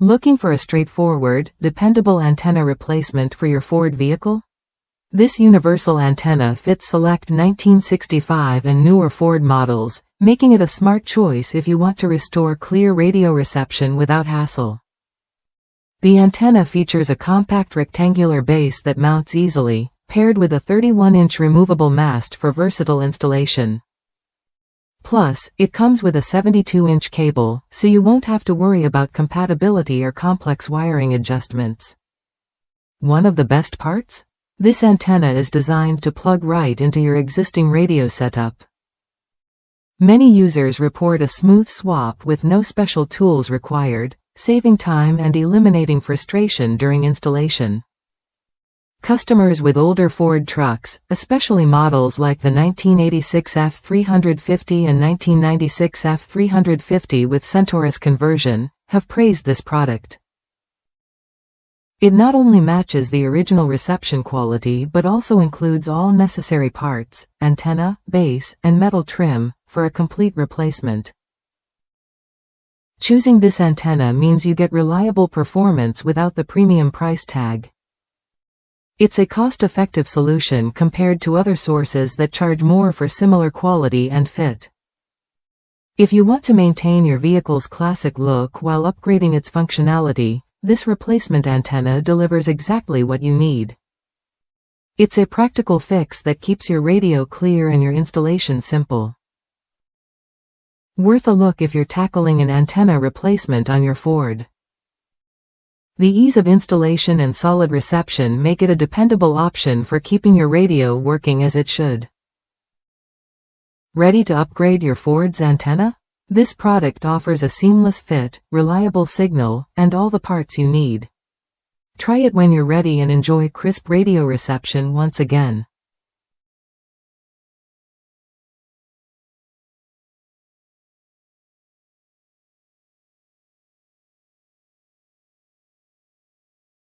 Looking for a straightforward, dependable antenna replacement for your Ford vehicle? This universal antenna fits select 1965 and newer Ford models, making it a smart choice if you want to restore clear radio reception without hassle. The antenna features a compact rectangular base that mounts easily, paired with a 31-inch removable mast for versatile installation. Plus, it comes with a 72-inch cable, so you won't have to worry about compatibility or complex wiring adjustments. One of the best parts? This antenna is designed to plug right into your existing radio setup. Many users report a smooth swap with no special tools required, saving time and eliminating frustration during installation. Customers with older Ford trucks, especially models like the 1986 F350 and 1996 F350 with Centaurus Conversion, have praised this product. It not only matches the original reception quality but also includes all necessary parts, antenna, base, and metal trim, for a complete replacement. Choosing this antenna means you get reliable performance without the premium price tag. It's a cost-effective solution compared to other sources that charge more for similar quality and fit. If you want to maintain your vehicle's classic look while upgrading its functionality, this replacement antenna delivers exactly what you need. It's a practical fix that keeps your radio clear and your installation simple. Worth a look if you're tackling an antenna replacement on your Ford. The ease of installation and solid reception make it a dependable option for keeping your radio working as it should. Ready to upgrade your Ford's antenna? This product offers a seamless fit, reliable signal, and all the parts you need. Try it when you're ready and enjoy crisp radio reception once again.